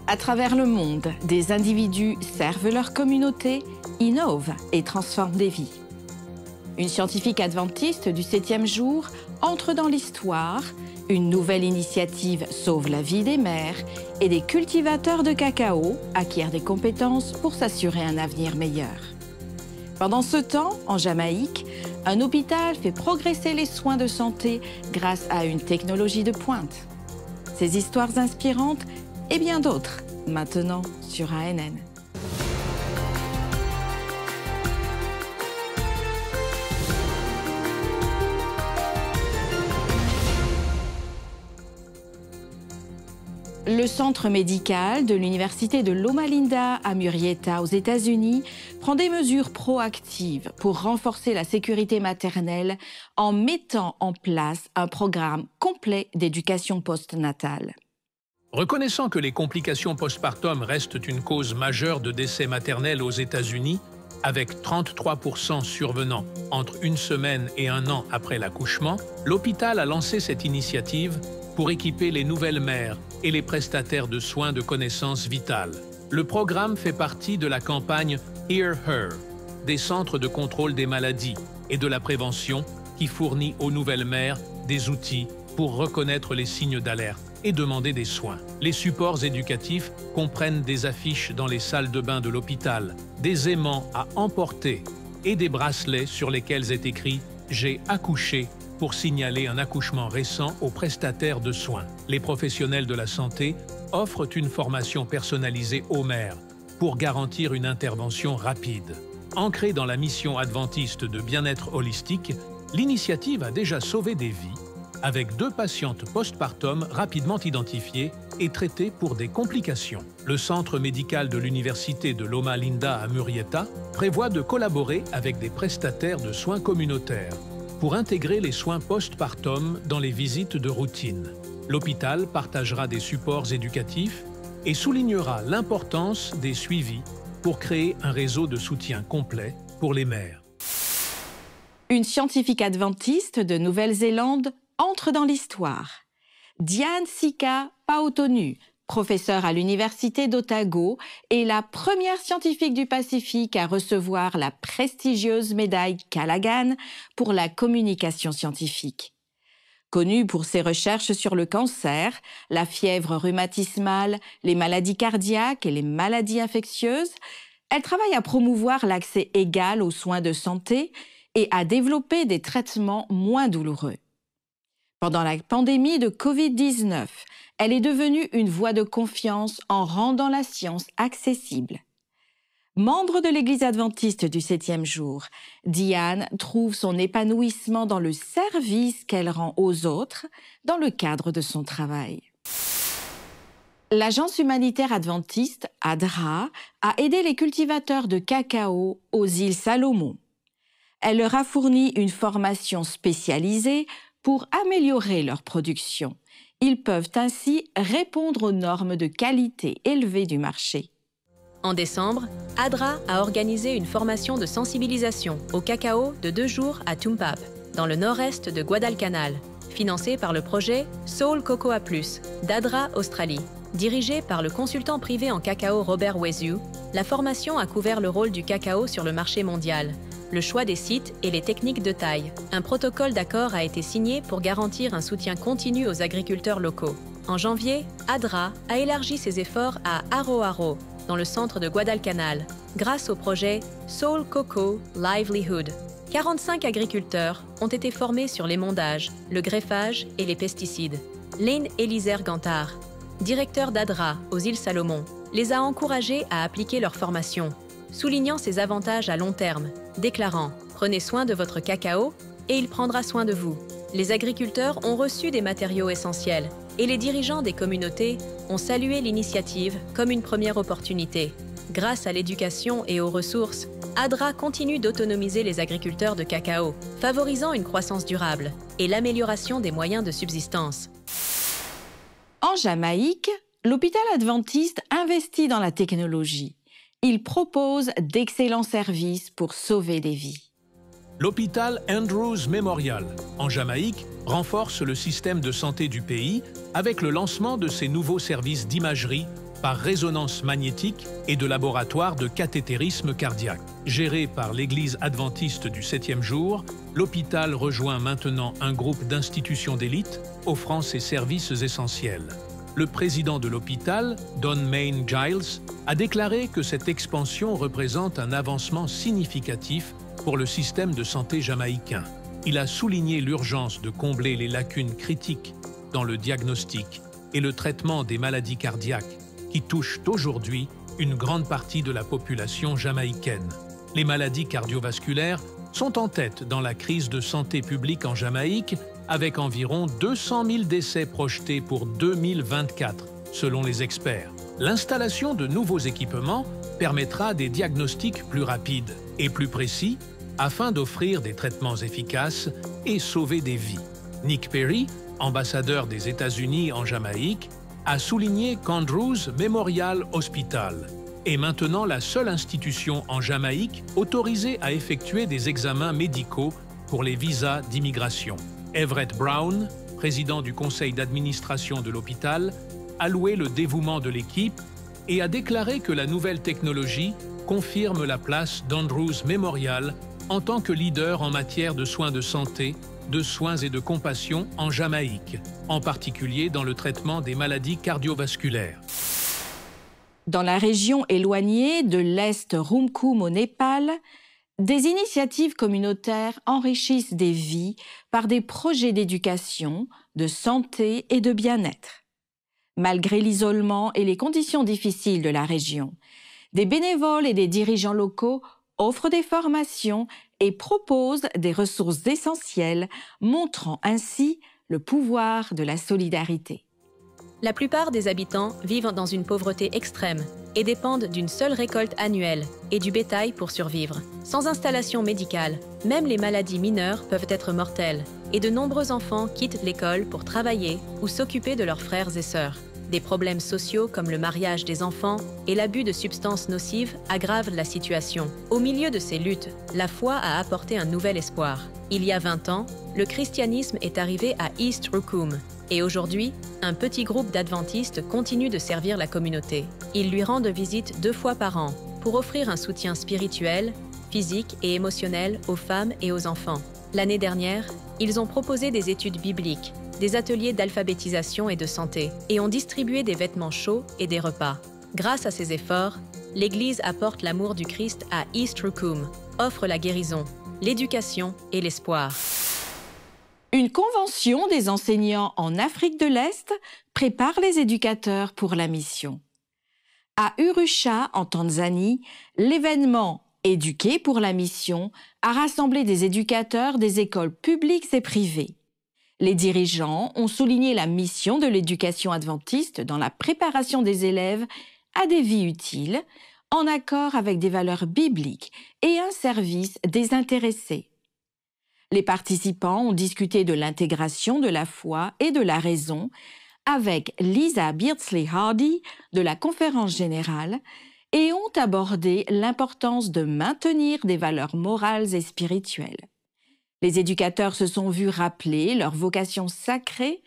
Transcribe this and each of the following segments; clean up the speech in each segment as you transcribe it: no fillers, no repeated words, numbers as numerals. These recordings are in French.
À travers le monde, des individus servent leur communauté, innovent et transforment des vies. Une scientifique adventiste du 7e jour entre dans l'histoire, une nouvelle initiative sauve la vie des mères et des cultivateurs de cacao acquièrent des compétences pour s'assurer un avenir meilleur. Pendant ce temps, en Jamaïque, un hôpital fait progresser les soins de santé grâce à une technologie de pointe. Ces histoires inspirantes et bien d'autres, maintenant sur ANN. Le centre médical de l'université de Loma Linda à Murrieta aux États-Unis prend des mesures proactives pour renforcer la sécurité maternelle en mettant en place un programme complet d'éducation postnatale. Reconnaissant que les complications postpartum restent une cause majeure de décès maternels aux États-Unis, avec 33% survenant entre une semaine et un an après l'accouchement, l'hôpital a lancé cette initiative pour équiper les nouvelles mères et les prestataires de soins de connaissances vitales. Le programme fait partie de la campagne Hear Her, des centres de contrôle des maladies et de la prévention qui fournit aux nouvelles mères des outils pour reconnaître les signes d'alerte et demander des soins. Les supports éducatifs comprennent des affiches dans les salles de bain de l'hôpital, des aimants à emporter et des bracelets sur lesquels est écrit « J'ai accouché » pour signaler un accouchement récent aux prestataires de soins. Les professionnels de la santé offrent une formation personnalisée aux mères pour garantir une intervention rapide. Ancrée dans la mission adventiste de bien-être holistique, l'initiative a déjà sauvé des vies avec 2 patientes postpartum rapidement identifiées et traitées pour des complications. Le centre médical de l'université de Loma Linda à Murrieta prévoit de collaborer avec des prestataires de soins communautaires pour intégrer les soins postpartum dans les visites de routine. L'hôpital partagera des supports éducatifs et soulignera l'importance des suivis pour créer un réseau de soutien complet pour les mères. Une scientifique adventiste de Nouvelle-Zélande entre dans l'histoire. Diane Sika Paotonu, professeure à l'université d'Otago, est la première scientifique du Pacifique à recevoir la prestigieuse médaille Callaghan pour la communication scientifique. Connue pour ses recherches sur le cancer, la fièvre rhumatismale, les maladies cardiaques et les maladies infectieuses, elle travaille à promouvoir l'accès égal aux soins de santé et à développer des traitements moins douloureux. Pendant la pandémie de Covid-19, elle est devenue une voix de confiance en rendant la science accessible. Membre de l'Église adventiste du 7e jour, Diane trouve son épanouissement dans le service qu'elle rend aux autres dans le cadre de son travail. L'agence humanitaire adventiste, ADRA, a aidé les cultivateurs de cacao aux îles Salomon. Elle leur a fourni une formation spécialisée pour améliorer leur production. Ils peuvent ainsi répondre aux normes de qualité élevées du marché. En décembre, ADRA a organisé une formation de sensibilisation au cacao de 2 jours à Tumpap, dans le nord-est de Guadalcanal, financée par le projet Soul Cocoa Plus d'ADRA Australie. Dirigée par le consultant privé en cacao Robert Wesu, la formation a couvert le rôle du cacao sur le marché mondial, le choix des sites et les techniques de taille. Un protocole d'accord a été signé pour garantir un soutien continu aux agriculteurs locaux. En janvier, ADRA a élargi ses efforts à Aroaro, dans le centre de Guadalcanal, grâce au projet Soul Cocoa Livelihood. 45 agriculteurs ont été formés sur l'émondage, le greffage et les pesticides. Lane Elizer Gantard, directeur d'ADRA aux îles Salomon, les a encouragés à appliquer leur formation, soulignant ses avantages à long terme, déclarant « Prenez soin de votre cacao et il prendra soin de vous ». Les agriculteurs ont reçu des matériaux essentiels et les dirigeants des communautés ont salué l'initiative comme une première opportunité. Grâce à l'éducation et aux ressources, ADRA continue d'autonomiser les agriculteurs de cacao, favorisant une croissance durable et l'amélioration des moyens de subsistance. En Jamaïque, l'hôpital adventiste investit dans la technologie. Il propose d'excellents services pour sauver des vies. L'hôpital Andrews Memorial, en Jamaïque, renforce le système de santé du pays avec le lancement de ses nouveaux services d'imagerie par résonance magnétique et de laboratoires de cathétérisme cardiaque. Géré par l'Église adventiste du 7e jour, l'hôpital rejoint maintenant un groupe d'institutions d'élite offrant ses services essentiels. Le président de l'hôpital, Don Mayne Giles, a déclaré que cette expansion représente un avancement significatif pour le système de santé jamaïcain. Il a souligné l'urgence de combler les lacunes critiques dans le diagnostic et le traitement des maladies cardiaques qui touchent aujourd'hui une grande partie de la population jamaïcaine. Les maladies cardiovasculaires sont en tête dans la crise de santé publique en Jamaïque, avec environ 200 000 décès projetés pour 2024, selon les experts. L'installation de nouveaux équipements permettra des diagnostics plus rapides et plus précis afin d'offrir des traitements efficaces et sauver des vies. Nick Perry, ambassadeur des États-Unis en Jamaïque, a souligné qu'Andrews Memorial Hospital est maintenant la seule institution en Jamaïque autorisée à effectuer des examens médicaux pour les visas d'immigration. Everett Brown, président du conseil d'administration de l'hôpital, a loué le dévouement de l'équipe et a déclaré que la nouvelle technologie confirme la place d'Andrews Memorial en tant que leader en matière de soins de santé, de soins et de compassion en Jamaïque, en particulier dans le traitement des maladies cardiovasculaires. Dans la région éloignée de l'Est Rumkum au Népal, des initiatives communautaires enrichissent des vies par des projets d'éducation, de santé et de bien-être. Malgré l'isolement et les conditions difficiles de la région, des bénévoles et des dirigeants locaux offrent des formations et proposent des ressources essentielles, montrant ainsi le pouvoir de la solidarité. La plupart des habitants vivent dans une pauvreté extrême et dépendent d'une seule récolte annuelle et du bétail pour survivre. Sans installation médicale, même les maladies mineures peuvent être mortelles et de nombreux enfants quittent l'école pour travailler ou s'occuper de leurs frères et sœurs. Des problèmes sociaux comme le mariage des enfants et l'abus de substances nocives aggravent la situation. Au milieu de ces luttes, la foi a apporté un nouvel espoir. Il y a 20 ans, le christianisme est arrivé à East Rumkum et aujourd'hui, un petit groupe d'adventistes continue de servir la communauté. Ils lui rendent visite 2 fois par an pour offrir un soutien spirituel, physique et émotionnel aux femmes et aux enfants. L'année dernière, ils ont proposé des études bibliques, des ateliers d'alphabétisation et de santé, et ont distribué des vêtements chauds et des repas. Grâce à ces efforts, l'Église apporte l'amour du Christ à East Rumkum, offre la guérison, l'éducation et l'espoir. Une convention des enseignants en Afrique de l'Est prépare les éducateurs pour la mission. À Arusha, en Tanzanie, l'événement « Éduquer pour la mission » a rassemblé des éducateurs des écoles publiques et privées. Les dirigeants ont souligné la mission de l'éducation adventiste dans la préparation des élèves à des vies utiles, en accord avec des valeurs bibliques et un service désintéressé. Les participants ont discuté de l'intégration de la foi et de la raison avec Lisa Beardsley Hardy de la Conférence générale et ont abordé l'importance de maintenir des valeurs morales et spirituelles. Les éducateurs se sont vus rappeler leur vocation sacrée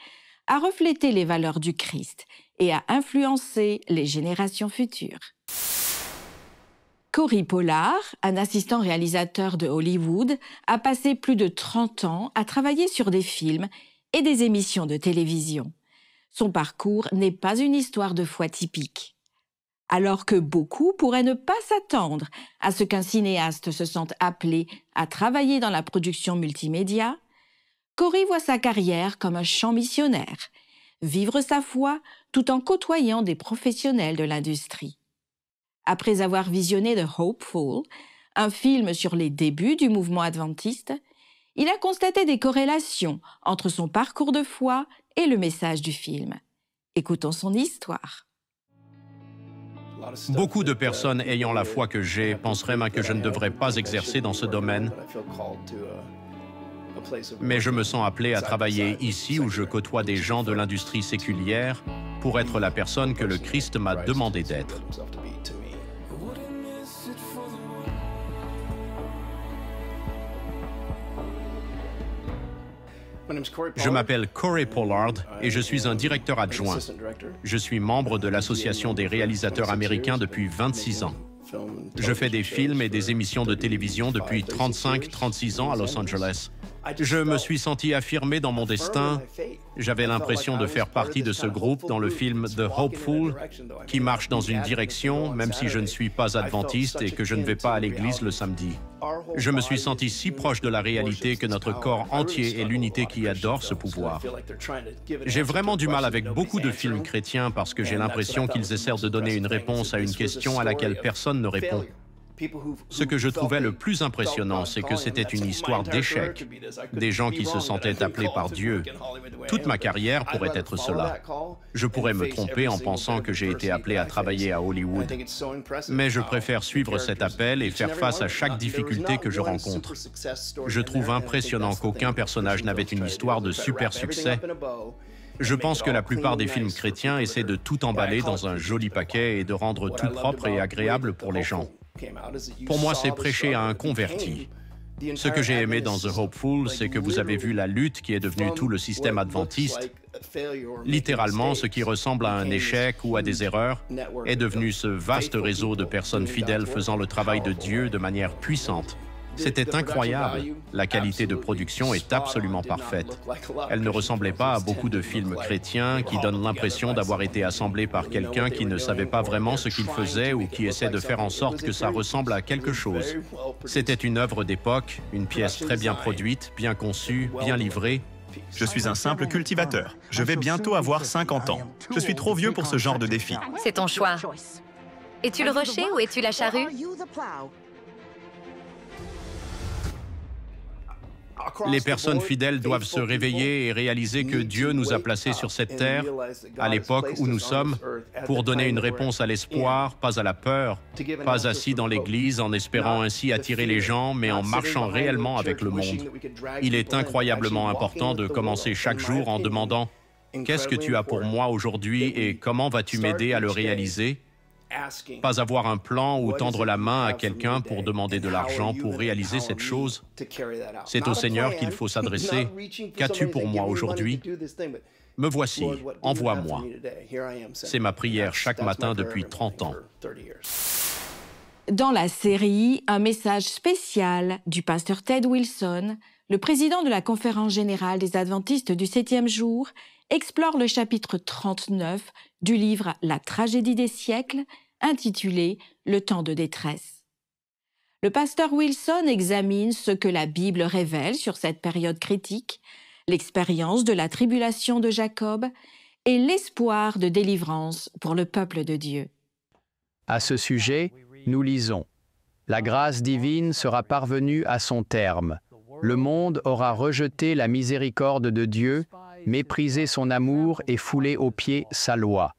à refléter les valeurs du Christ et à influencer les générations futures. Cory Pollard, un assistant réalisateur de Hollywood, a passé plus de 30 ans à travailler sur des films et des émissions de télévision. Son parcours n'est pas une histoire de foi typique. Alors que beaucoup pourraient ne pas s'attendre à ce qu'un cinéaste se sente appelé à travailler dans la production multimédia, Cory voit sa carrière comme un champ missionnaire, vivre sa foi tout en côtoyant des professionnels de l'industrie. Après avoir visionné The Hopeful, un film sur les débuts du mouvement adventiste, il a constaté des corrélations entre son parcours de foi et le message du film. Écoutons son histoire. Beaucoup de personnes ayant la foi que j'ai penseraient que je ne devrais pas exercer dans ce domaine. Mais je me sens appelé à travailler ici où je côtoie des gens de l'industrie séculière pour être la personne que le Christ m'a demandé d'être. Je m'appelle Corey Pollard et je suis un directeur adjoint. Je suis membre de l'Association des réalisateurs américains depuis 26 ans. Je fais des films et des émissions de télévision depuis 35-36 ans à Los Angeles. Je me suis senti affirmé dans mon destin. J'avais l'impression de faire partie de ce groupe dans le film The Hopeful, qui marche dans une direction, même si je ne suis pas adventiste et que je ne vais pas à l'église le samedi. Je me suis senti si proche de la réalité que notre corps entier est l'unité qui adore ce pouvoir. J'ai vraiment du mal avec beaucoup de films chrétiens parce que j'ai l'impression qu'ils essaient de donner une réponse à une question à laquelle personne ne répond. Ce que je trouvais le plus impressionnant, c'est que c'était une histoire d'échec, des gens qui se sentaient appelés par Dieu. Toute ma carrière pourrait être cela. Je pourrais me tromper en pensant que j'ai été appelé à travailler à Hollywood. Mais je préfère suivre cet appel et faire face à chaque difficulté que je rencontre. Je trouve impressionnant qu'aucun personnage n'avait une histoire de super succès. Je pense que la plupart des films chrétiens essaient de tout emballer dans un joli paquet et de rendre tout propre et agréable pour les gens. Pour moi, c'est prêcher à un converti. Ce que j'ai aimé dans The Hopeful, c'est que vous avez vu la lutte qui est devenue tout le système adventiste. Littéralement, ce qui ressemble à un échec ou à des erreurs est devenu ce vaste réseau de personnes fidèles faisant le travail de Dieu de manière puissante. C'était incroyable. La qualité de production est absolument parfaite. Elle ne ressemblait pas à beaucoup de films chrétiens qui donnent l'impression d'avoir été assemblés par quelqu'un qui ne savait pas vraiment ce qu'il faisait ou qui essaie de faire en sorte que ça ressemble à quelque chose. C'était une œuvre d'époque, une pièce très bien produite, bien conçue, bien livrée. Je suis un simple cultivateur. Je vais bientôt avoir 50 ans. Je suis trop vieux pour ce genre de défi. C'est ton choix. Es-tu le rocher ou es-tu la charrue? Les personnes fidèles doivent se réveiller et réaliser que Dieu nous a placés sur cette terre, à l'époque où nous sommes, pour donner une réponse à l'espoir, pas à la peur, pas assis dans l'Église en espérant ainsi attirer les gens, mais en marchant réellement avec le monde. Il est incroyablement important de commencer chaque jour en demandant « Qu'est-ce que tu as pour moi aujourd'hui et comment vas-tu m'aider à le réaliser ?» Pas avoir un plan ou tendre la main à quelqu'un pour demander de l'argent pour réaliser cette chose. C'est au Seigneur qu'il faut s'adresser. Qu'as-tu pour moi aujourd'hui? Me voici, envoie-moi. C'est ma prière chaque matin depuis 30 ans. Dans la série, un message spécial du pasteur Ted Wilson, le président de la Conférence générale des Adventistes du 7e jour, explore le chapitre 39 du livre La tragédie des siècles, intitulé Le temps de détresse. Le pasteur Wilson examine ce que la Bible révèle sur cette période critique, l'expérience de la tribulation de Jacob et l'espoir de délivrance pour le peuple de Dieu. À ce sujet, nous lisons « La grâce divine sera parvenue à son terme. Le monde aura rejeté la miséricorde de Dieu, méprisé son amour et foulé aux pieds sa loi.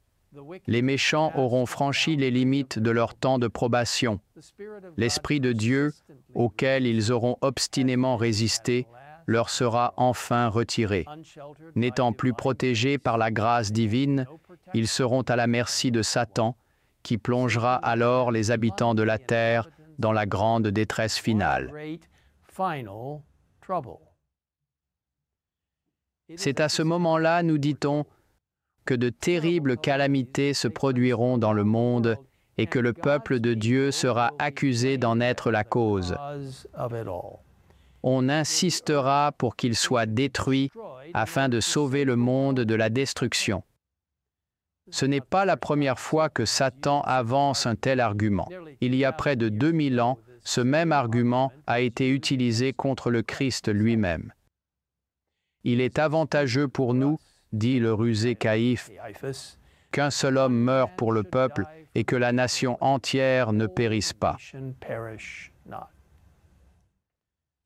Les méchants auront franchi les limites de leur temps de probation. L'Esprit de Dieu, auquel ils auront obstinément résisté, leur sera enfin retiré. N'étant plus protégés par la grâce divine, ils seront à la merci de Satan, qui plongera alors les habitants de la terre dans la grande détresse finale. » C'est à ce moment-là, nous dit-on, que de terribles calamités se produiront dans le monde et que le peuple de Dieu sera accusé d'en être la cause. On insistera pour qu'il soit détruit afin de sauver le monde de la destruction. Ce n'est pas la première fois que Satan avance un tel argument. Il y a près de 2000 ans, ce même argument a été utilisé contre le Christ lui-même. Il est avantageux pour nous, dit le rusé Caïphe, qu'un seul homme meure pour le peuple et que la nation entière ne périsse pas.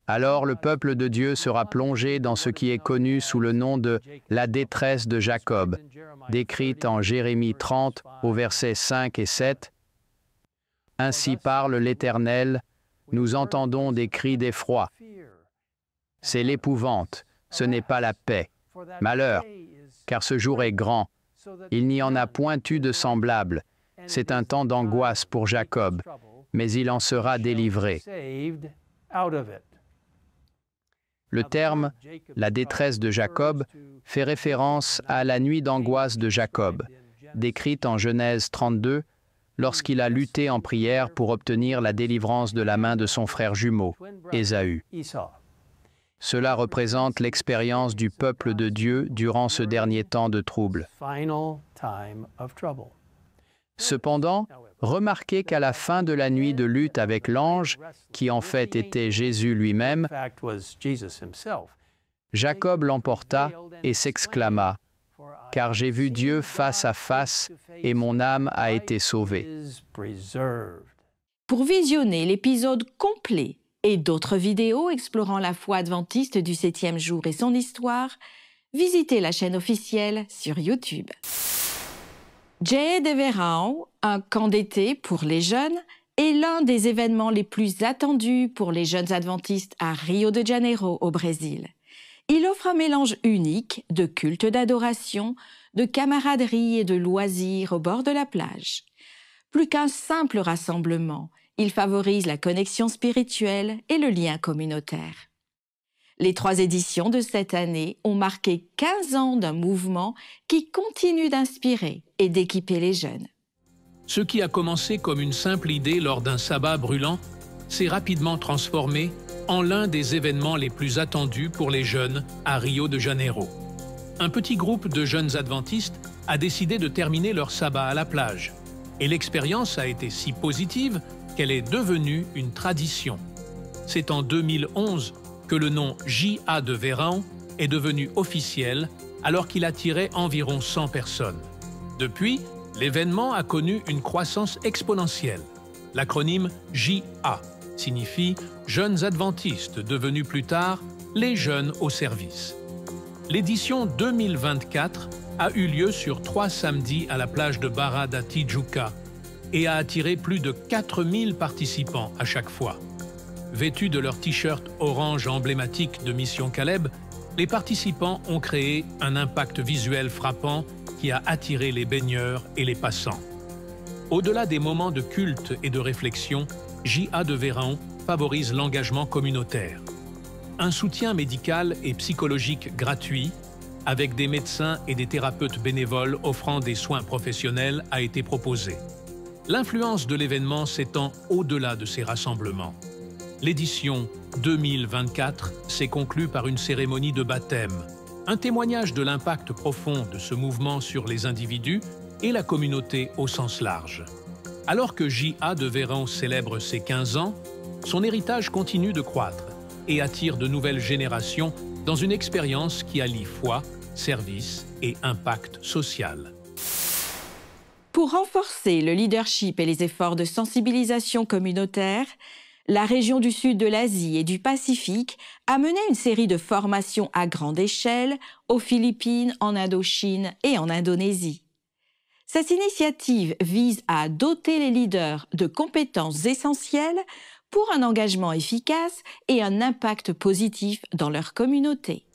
Alors le peuple de Dieu sera plongé dans ce qui est connu sous le nom de la détresse de Jacob, décrite en Jérémie 30 au versets 5 et 7. Ainsi parle l'Éternel, nous entendons des cris d'effroi. C'est l'épouvante, ce n'est pas la paix. Malheur, car ce jour est grand. Il n'y en a point eu de semblable. C'est un temps d'angoisse pour Jacob, mais il en sera délivré. Le terme « la détresse de Jacob » fait référence à la nuit d'angoisse de Jacob, décrite en Genèse 32, lorsqu'il a lutté en prière pour obtenir la délivrance de la main de son frère jumeau, Ésaü. Cela représente l'expérience du peuple de Dieu durant ce dernier temps de trouble. Cependant, remarquez qu'à la fin de la nuit de lutte avec l'ange, qui en fait était Jésus lui-même, Jacob l'emporta et s'exclama « Car j'ai vu Dieu face à face et mon âme a été sauvée. » Pour visionner l'épisode complet et d'autres vidéos explorant la foi adventiste du 7e jour et son histoire, visitez la chaîne officielle sur YouTube. Jay de Verão, un camp d'été pour les jeunes, est l'un des événements les plus attendus pour les jeunes adventistes à Rio de Janeiro, au Brésil. Il offre un mélange unique de culte d'adoration, de camaraderie et de loisirs au bord de la plage. Plus qu'un simple rassemblement, il favorise la connexion spirituelle et le lien communautaire. Les 3 éditions de cette année ont marqué 15 ans d'un mouvement qui continue d'inspirer et d'équiper les jeunes. Ce qui a commencé comme une simple idée lors d'un sabbat brûlant s'est rapidement transformé en l'un des événements les plus attendus pour les jeunes à Rio de Janeiro. Un petit groupe de jeunes adventistes a décidé de terminer leur sabbat à la plage. Et l'expérience a été si positive qu'elle est devenue une tradition. C'est en 2011 que le nom J.A. de Verão est devenu officiel alors qu'il attirait environ 100 personnes. Depuis, l'événement a connu une croissance exponentielle. L'acronyme J.A. signifie « Jeunes Adventistes » devenus plus tard « Les Jeunes au service ». L'édition 2024 a eu lieu sur 3 samedis à la plage de Barra da Tijuca et a attiré plus de 4000 participants à chaque fois. Vêtus de leur t-shirt orange emblématique de Mission Caleb, les participants ont créé un impact visuel frappant qui a attiré les baigneurs et les passants. Au-delà des moments de culte et de réflexion, J.A. de Verão favorise l'engagement communautaire. Un soutien médical et psychologique gratuit, avec des médecins et des thérapeutes bénévoles offrant des soins professionnels, a été proposé. L'influence de l'événement s'étend au-delà de ces rassemblements. L'édition 2024 s'est conclue par une cérémonie de baptême, un témoignage de l'impact profond de ce mouvement sur les individus et la communauté au sens large. Alors que J.A. de Verão célèbre ses 15 ans, son héritage continue de croître et attire de nouvelles générations dans une expérience qui allie foi, service et impact social. Pour renforcer le leadership et les efforts de sensibilisation communautaire, la région du sud de l'Asie et du Pacifique a mené une série de formations à grande échelle aux Philippines, en Indochine et en Indonésie. Cette initiative vise à doter les leaders de compétences essentielles pour un engagement efficace et un impact positif dans leur communauté.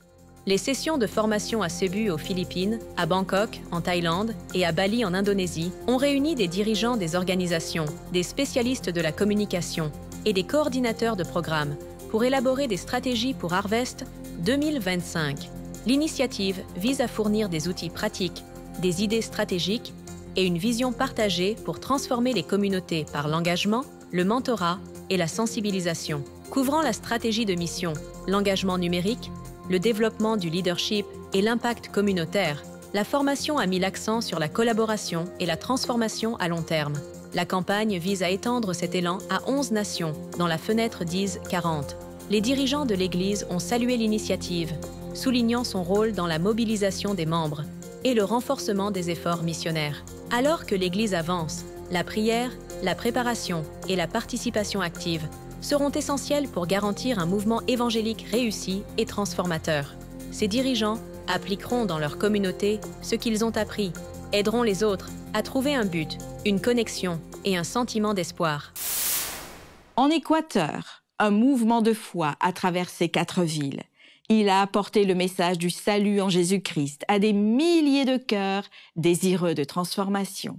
Les sessions de formation à Cebu aux Philippines, à Bangkok, en Thaïlande et à Bali en Indonésie ont réuni des dirigeants des organisations, des spécialistes de la communication et des coordinateurs de programmes pour élaborer des stratégies pour Harvest 2025. L'initiative vise à fournir des outils pratiques, des idées stratégiques et une vision partagée pour transformer les communautés par l'engagement, le mentorat et la sensibilisation, couvrant la stratégie de mission, l'engagement numérique, le développement du leadership et l'impact communautaire. La formation a mis l'accent sur la collaboration et la transformation à long terme. La campagne vise à étendre cet élan à 11 nations, dans la fenêtre DIS 40. Les dirigeants de l'Église ont salué l'initiative, soulignant son rôle dans la mobilisation des membres et le renforcement des efforts missionnaires. Alors que l'Église avance, la prière, la préparation et la participation active seront essentielles pour garantir un mouvement évangélique réussi et transformateur. Ces dirigeants appliqueront dans leur communauté ce qu'ils ont appris, aideront les autres à trouver un but, une connexion et un sentiment d'espoir. En Équateur, un mouvement de foi a traversé 4 villes. Il a apporté le message du salut en Jésus-Christ à des milliers de cœurs désireux de transformation.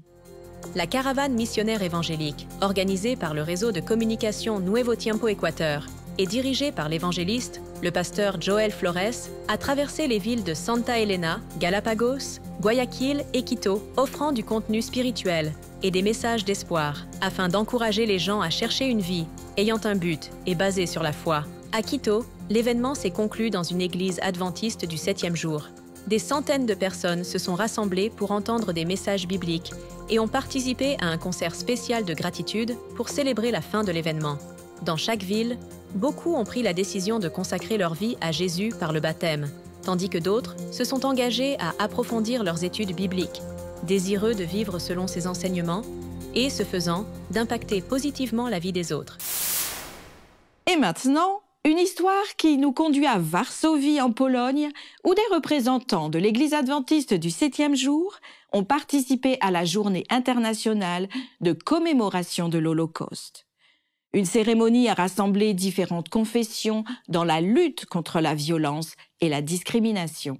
La caravane missionnaire évangélique, organisée par le réseau de communication Nuevo Tiempo Équateur et dirigée par l'évangéliste le pasteur Joel Flores a traversé les villes de Santa Elena, Galapagos, Guayaquil et Quito, offrant du contenu spirituel et des messages d'espoir, afin d'encourager les gens à chercher une vie ayant un but et basée sur la foi. À Quito, l'événement s'est conclu dans une église adventiste du 7e jour. Des centaines de personnes se sont rassemblées pour entendre des messages bibliques et ont participé à un concert spécial de gratitude pour célébrer la fin de l'événement. Dans chaque ville, beaucoup ont pris la décision de consacrer leur vie à Jésus par le baptême, tandis que d'autres se sont engagés à approfondir leurs études bibliques, désireux de vivre selon ses enseignements et, ce faisant, d'impacter positivement la vie des autres. Et maintenant, une histoire qui nous conduit à Varsovie en Pologne, où des représentants de l'Église adventiste du 7e jour ont participé à la journée internationale de commémoration de l'Holocauste. Une cérémonie a rassemblé différentes confessions dans la lutte contre la violence et la discrimination.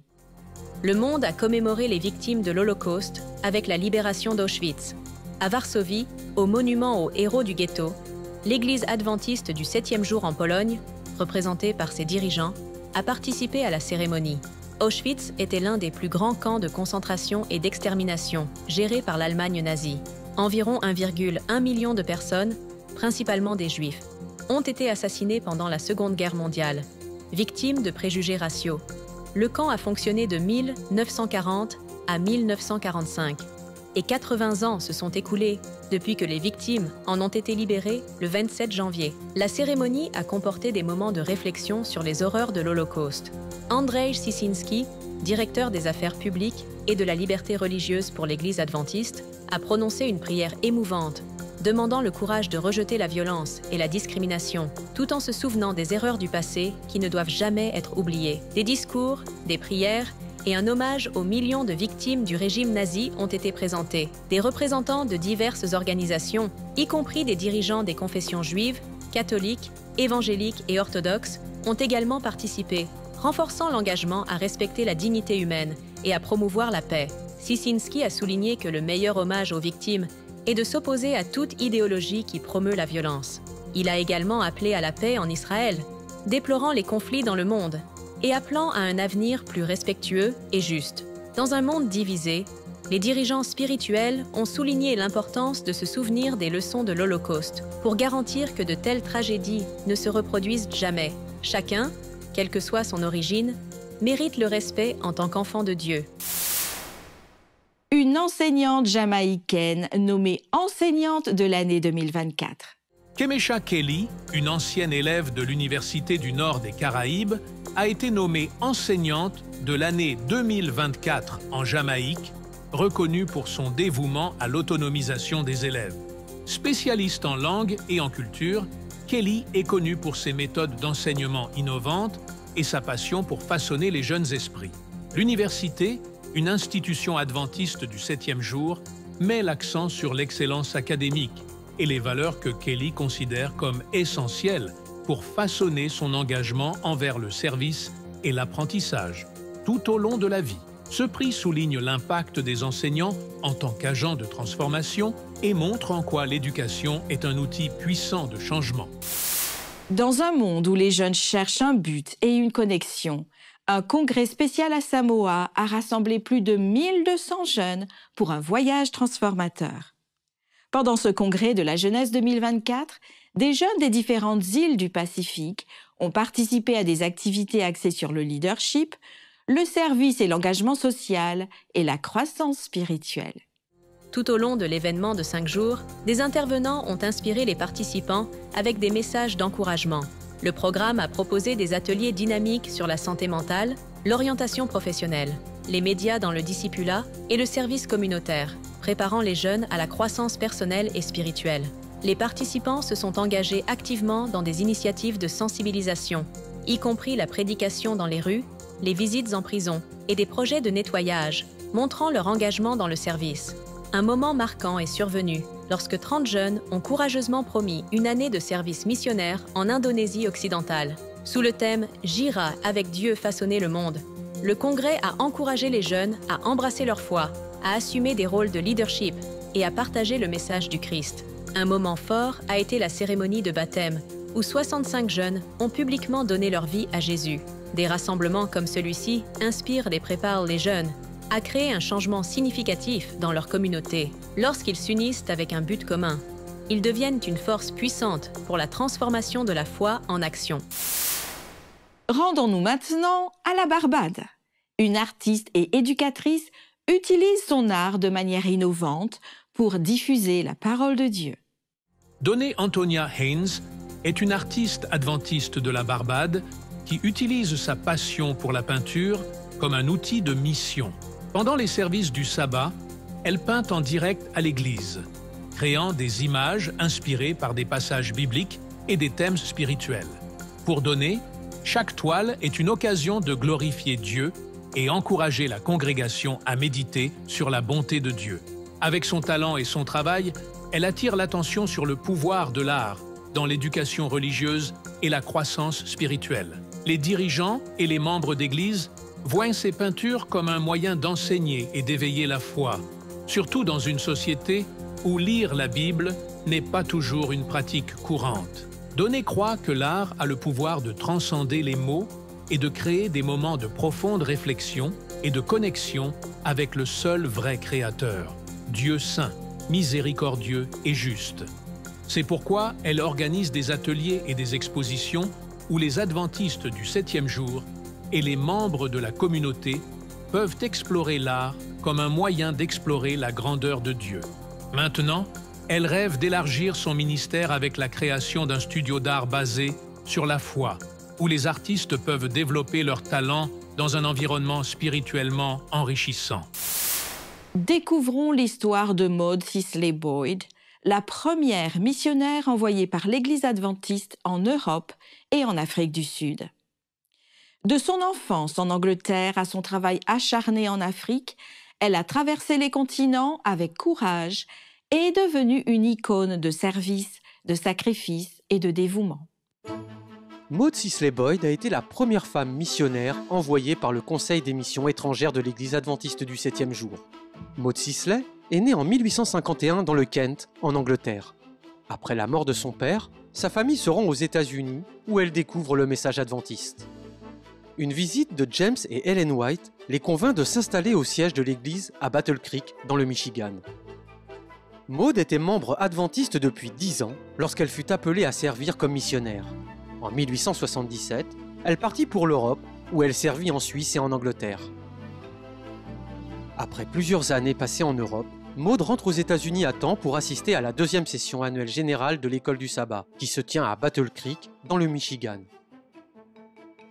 Le monde a commémoré les victimes de l'Holocauste avec la libération d'Auschwitz. À Varsovie, au monument aux héros du ghetto, l'Église adventiste du 7e jour en Pologne, représentée par ses dirigeants, a participé à la cérémonie. Auschwitz était l'un des plus grands camps de concentration et d'extermination gérés par l'Allemagne nazie. Environ 1,1 million de personnes, principalement des Juifs, ont été assassinés pendant la Seconde Guerre mondiale, victimes de préjugés raciaux. Le camp a fonctionné de 1940 à 1945, et 80 ans se sont écoulés depuis que les victimes en ont été libérées le 27 janvier. La cérémonie a comporté des moments de réflexion sur les horreurs de l'Holocauste. Andrzej Ciesiński, directeur des affaires publiques et de la liberté religieuse pour l'Église adventiste, a prononcé une prière émouvante, demandant le courage de rejeter la violence et la discrimination, tout en se souvenant des erreurs du passé qui ne doivent jamais être oubliées. Des discours, des prières et un hommage aux millions de victimes du régime nazi ont été présentés. Des représentants de diverses organisations, y compris des dirigeants des confessions juives, catholiques, évangéliques et orthodoxes, ont également participé, renforçant l'engagement à respecter la dignité humaine et à promouvoir la paix. Ciesiński a souligné que le meilleur hommage aux victimes est de s'opposer à toute idéologie qui promeut la violence. Il a également appelé à la paix en Israël, déplorant les conflits dans le monde et appelant à un avenir plus respectueux et juste. Dans un monde divisé, les dirigeants spirituels ont souligné l'importance de se souvenir des leçons de l'Holocauste pour garantir que de telles tragédies ne se reproduisent jamais. Chacun, quelle que soit son origine, mérite le respect en tant qu'enfant de Dieu. Une enseignante jamaïcaine nommée enseignante de l'année 2024. Kemesha Kelly, une ancienne élève de l'Université du Nord des Caraïbes, a été nommée enseignante de l'année 2024 en Jamaïque, reconnue pour son dévouement à l'autonomisation des élèves. Spécialiste en langue et en culture, Kelly est connue pour ses méthodes d'enseignement innovantes et sa passion pour façonner les jeunes esprits. L'université, une institution adventiste du 7e jour, met l'accent sur l'excellence académique et les valeurs que Kelly considère comme essentielles pour façonner son engagement envers le service et l'apprentissage tout au long de la vie. Ce prix souligne l'impact des enseignants en tant qu'agents de transformation et montre en quoi l'éducation est un outil puissant de changement. Dans un monde où les jeunes cherchent un but et une connexion, un congrès spécial à Samoa a rassemblé plus de 1200 jeunes pour un voyage transformateur. Pendant ce congrès de la jeunesse 2024, des jeunes des différentes îles du Pacifique ont participé à des activités axées sur le leadership, le service et l'engagement social et la croissance spirituelle. Tout au long de l'événement de 5 jours, des intervenants ont inspiré les participants avec des messages d'encouragement. Le programme a proposé des ateliers dynamiques sur la santé mentale, l'orientation professionnelle, les médias dans le discipulat et le service communautaire, préparant les jeunes à la croissance personnelle et spirituelle. Les participants se sont engagés activement dans des initiatives de sensibilisation, y compris la prédication dans les rues, les visites en prison et des projets de nettoyage, montrant leur engagement dans le service. Un moment marquant est survenu lorsque 30 jeunes ont courageusement promis une année de service missionnaire en Indonésie occidentale. Sous le thème « J'irai avec Dieu façonner le monde », le Congrès a encouragé les jeunes à embrasser leur foi, à assumer des rôles de leadership et à partager le message du Christ. Un moment fort a été la cérémonie de baptême, où 65 jeunes ont publiquement donné leur vie à Jésus. Des rassemblements comme celui-ci inspirent et préparent les jeunes à créer un changement significatif dans leur communauté. Lorsqu'ils s'unissent avec un but commun, ils deviennent une force puissante pour la transformation de la foi en action. Rendons-nous maintenant à la Barbade. Une artiste et éducatrice utilise son art de manière innovante pour diffuser la parole de Dieu. Donnée Antonia Haynes est une artiste adventiste de la Barbade qui utilise sa passion pour la peinture comme un outil de mission. Pendant les services du sabbat, elle peint en direct à l'église, créant des images inspirées par des passages bibliques et des thèmes spirituels. Pour Donnée, chaque toile est une occasion de glorifier Dieu et encourager la congrégation à méditer sur la bonté de Dieu. Avec son talent et son travail, elle attire l'attention sur le pouvoir de l'art dans l'éducation religieuse et la croissance spirituelle. Les dirigeants et les membres d'Église voient ces peintures comme un moyen d'enseigner et d'éveiller la foi, surtout dans une société où lire la Bible n'est pas toujours une pratique courante. Donnée croit que l'art a le pouvoir de transcender les mots et de créer des moments de profonde réflexion et de connexion avec le seul vrai Créateur, Dieu saint, miséricordieux et juste. C'est pourquoi elle organise des ateliers et des expositions où les adventistes du 7e jour et les membres de la communauté peuvent explorer l'art comme un moyen d'explorer la grandeur de Dieu. Maintenant, elle rêve d'élargir son ministère avec la création d'un studio d'art basé sur la foi, où les artistes peuvent développer leurs talents dans un environnement spirituellement enrichissant. Découvrons l'histoire de Maud Sisley Boyd, la première missionnaire envoyée par l'Église adventiste en Europe et en Afrique du Sud. De son enfance en Angleterre à son travail acharné en Afrique, elle a traversé les continents avec courage et est devenue une icône de service, de sacrifice et de dévouement. Maud Sisley Boyd a été la première femme missionnaire envoyée par le Conseil des missions étrangères de l'Église adventiste du 7e jour. Maud Sisley est née en 1851 dans le Kent, en Angleterre. Après la mort de son père, sa famille se rend aux États-Unis où elle découvre le message adventiste. Une visite de James et Ellen White les convainc de s'installer au siège de l'église à Battle Creek, dans le Michigan. Maud était membre adventiste depuis 10 ans lorsqu'elle fut appelée à servir comme missionnaire. En 1877, elle partit pour l'Europe où elle servit en Suisse et en Angleterre. Après plusieurs années passées en Europe, Maud rentre aux États-Unis à temps pour assister à la 2e session annuelle générale de l'école du sabbat, qui se tient à Battle Creek, dans le Michigan.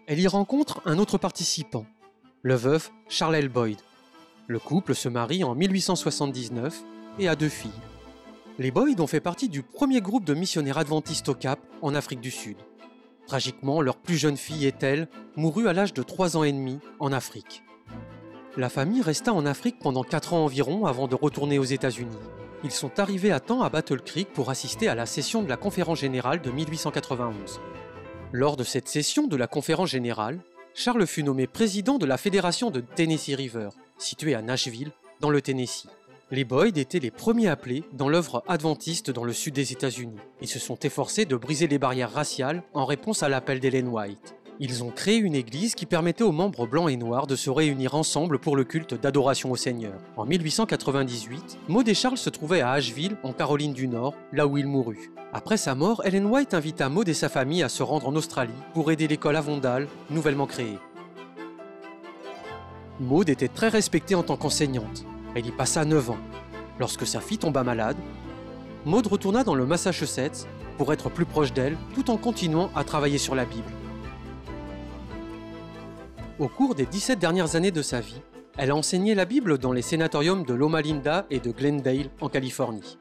Elle y rencontre un autre participant, le veuf Charles L. Boyd. Le couple se marie en 1879 et a 2 filles. Les Boyd ont fait partie du premier groupe de missionnaires adventistes au Cap, en Afrique du Sud. Tragiquement, leur plus jeune fille, Ethel, mourut à l'âge de 3 ans et demi en Afrique. La famille resta en Afrique pendant 4 ans environ avant de retourner aux États-Unis. Ils sont arrivés à temps à Battle Creek pour assister à la session de la Conférence générale de 1891. Lors de cette session de la Conférence générale, Charles fut nommé président de la Fédération de Tennessee River, située à Nashville, dans le Tennessee. Les Boyd étaient les premiers appelés dans l'œuvre adventiste dans le sud des États-Unis et se sont efforcés de briser les barrières raciales en réponse à l'appel d'Ellen White. Ils ont créé une église qui permettait aux membres blancs et noirs de se réunir ensemble pour le culte d'adoration au Seigneur. En 1898, Maud et Charles se trouvaient à Asheville, en Caroline du Nord, là où il mourut. Après sa mort, Ellen White invita Maud et sa famille à se rendre en Australie pour aider l'école Avondale, nouvellement créée. Maud était très respectée en tant qu'enseignante. Elle y passa 9 ans. Lorsque sa fille tomba malade, Maud retourna dans le Massachusetts pour être plus proche d'elle, tout en continuant à travailler sur la Bible. Au cours des 17 dernières années de sa vie, elle a enseigné la Bible dans les sénatoriums de Loma Linda et de Glendale, en Californie.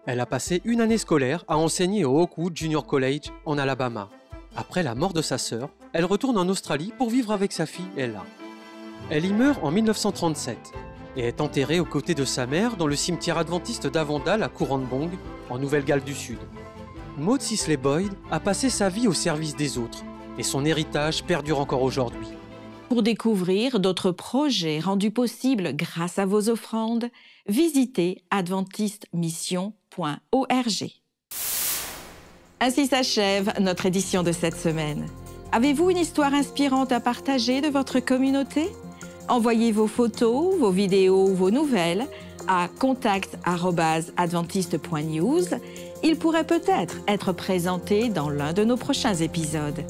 Elle a passé une année scolaire à enseigner au Oakwood Junior College, en Alabama. Après la mort de sa sœur, elle retourne en Australie pour vivre avec sa fille, Ella. Elle y meurt en 1937 et est enterrée aux côtés de sa mère dans le cimetière adventiste d'Avondale à Coorambong, en Nouvelle-Galles du Sud. Maud Sisley Boyd a passé sa vie au service des autres et son héritage perdure encore aujourd'hui. Pour découvrir d'autres projets rendus possibles grâce à vos offrandes, visitez adventistmission.org. Ainsi s'achève notre édition de cette semaine. Avez-vous une histoire inspirante à partager de votre communauté? Envoyez vos photos, vos vidéos ou vos nouvelles à contact@adventiste.news. Il pourrait peut-être être présenté dans l'un de nos prochains épisodes.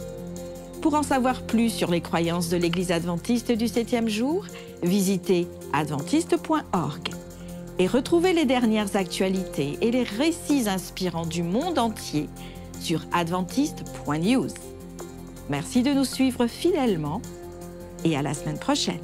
Pour en savoir plus sur les croyances de l'Église adventiste du 7e jour, visitez adventiste.org et retrouvez les dernières actualités et les récits inspirants du monde entier sur adventiste.news. Merci de nous suivre fidèlement et à la semaine prochaine.